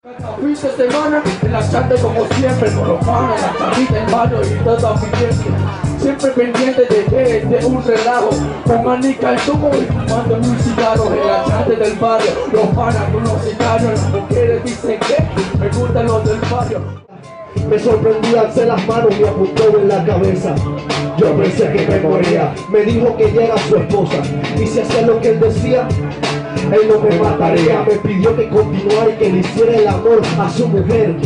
Fin de semana en la tarde como siempre, con los panos, la camita en mano y todo mi gente. Siempre pendiente de un relajo, con manica el tubo y fumando un cigarro en la tarde del barrio. Los panas con los cigarros, las mujeres dicen que me gustan los del barrio. Me sorprendí, alcé las manos y apuntó en la cabeza. Yo pensé que me moría. Me dijo que ella era su esposa y si hacía lo que él decía, él no me mataría. Me pidió que continuara y que le hiciera el amor a su mujer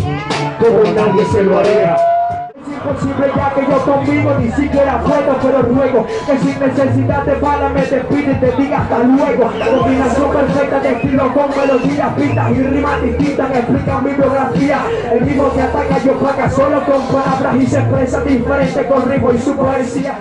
como nadie se lo haría. Es imposible ya que yo conmigo ni siquiera puedo, pero ruego que sin necesidad de bala me despide y te diga hasta luego. Combinación perfecta de estilo con melodías, pistas y rimas distintas que explican mi biografía. El mismo que ataca yo paga solo con palabras y se expresa diferente con ritmo y su poesía.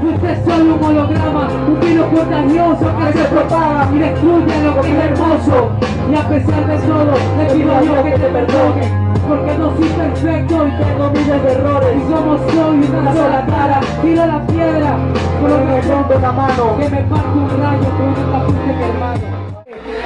Usted es solo un holograma, un virus contagioso que se propaga y destruye lo que es hermoso. Y a pesar de todo, le pido a Dios que te perdone, porque no soy perfecto y tengo miles de errores. Y como soy una sola cara, tiro la piedra con lo que rompo la mano, que me parte un rayo con una fuiste mi hermano.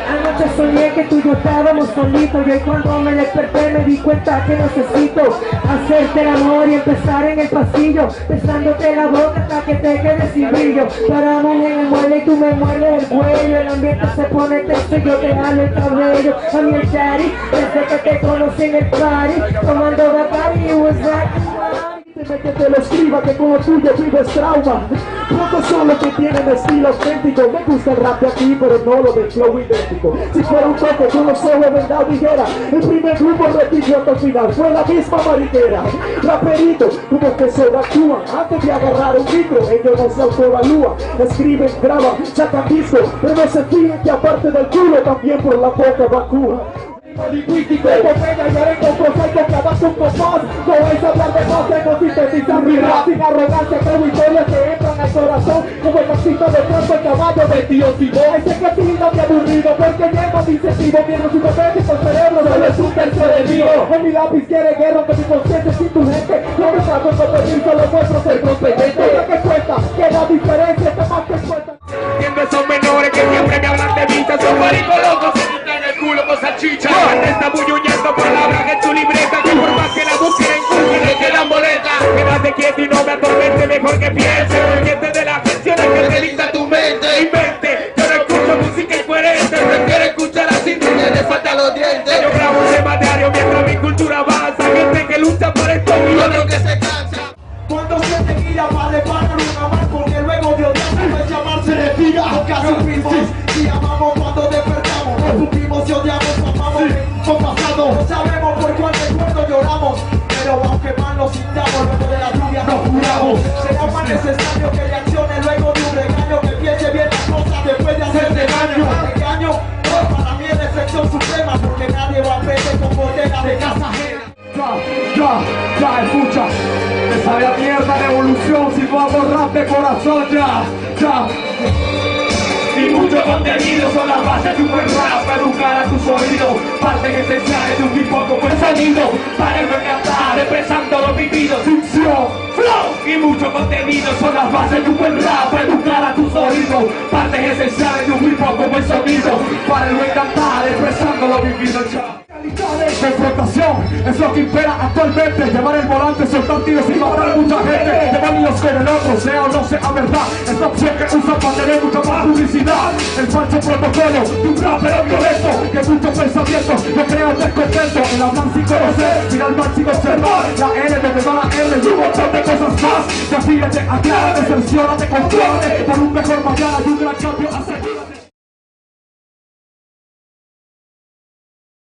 Anoche soñé que tú y yo estábamos solitos y hoy cuando me desperté me di cuenta que necesito hacerte el amor y empezar en el pasillo, besándote la boca hasta que te quedes sin brillo. Paramos en el muelle y tú me muerdes el cuello, el ambiente se pone tenso y yo te jalo el cabello. A mí el daddy, desde que te conocí en el party, tomando Bacardi, it was like que te lo escriba, que como tuyo vives trauma. Pocos son los que tienen estilo auténtico. Me gusta el rap de aquí, pero no lo de flow idéntico. Si fuera un toque con los ojos vendado dijera, el primer grupo repitió hasta el final, fue la misma mariquera. Raperitos, como que se evacúan antes de agarrar un micro, ellos no se autoevalúan. Escriben, graban, sacan discos, pero no se fijan que aparte del culo también por la boca evacúan. Lingüístico, epopeya y arengo, prosaico, que avanza un poco más. No vais a hablar de más, tengo sintetizar mi rap sin arrogancia, creo historias que entran al corazón como el taxista de campo, el caballo de Tío Simón. Ese que tímido y aburrido, porque lleva mi incentivo, mientras su papel y con cerebro solo es un tercio de mío. En mi lápiz quiere guerra, que mi conciencia sin tu gente. No me saco con pedir, solo muestro ser competente. Oye que cuenta, que la diferencia está más que cuenta. Siempre son menores que siempre me hablan de vista, son maricos locos, se quitan el culo con salchicha. Está bulluyendo palabras en tu libreta, que por más que la busquen en Google le quedan boletas. Quédate quieto y no me atormente, mejor que piense, consciente de las acciones que te dicta tu mente. Invente, yo no escucho música incoherente, no quiero escuchar así, tú le falta los dientes. Yo grabo un tema diario mientras mi cultura avanza, gente que lucha por esto y otro que se cansa. Cuando se te guía para reparar una más, porque luego de odiar puede llamarse de figa. Nunca supimos si amamos cuando despertamos, no supimos si odiamos o amamos con pasado. No sabemos por cuál recuerdo lloramos, pero aunque mal nos sintamos, luego de la lluvia nos curamos. Será más necesario que reaccione luego de un regaño, que piense bien las cosas después de hacerte daño. Engaño, no, para mí es reflexión suprema, porque nadie va a aprender con botellas de casa ajena. Ya, escucha. Me sabe a mierda de evolución si no hago rap de corazón, ya. Y mucho contenido son las bases de un buen rap para educar a tus oídos, partes esenciales de un hip hop como el sonido, para el cantar, expresando lo vivido, ficción, flow. Y mucho contenido son las bases de un buen rap para educar a tus oídos, partes esenciales de un hip hop como el sonido, para el cantar, expresando lo vivido, ya. Confrontación es lo que impera actualmente. Llevar el volante, soltar tiros y matar a mucha gente. Llevar hilos con el otro, sea o no sea verdad. Esta opción que usan para tener mucha más publicidad. El falso protocolo de un rapero violento, que muchos pensamientos no crean descontento. El hablar sin conocer, mirar mal sin observar. La L donde va la R y un montón de cosas más. Desfílate, aclara, deserciona, te controle. Para un mejor mañana y un gran cambio, asegúrate.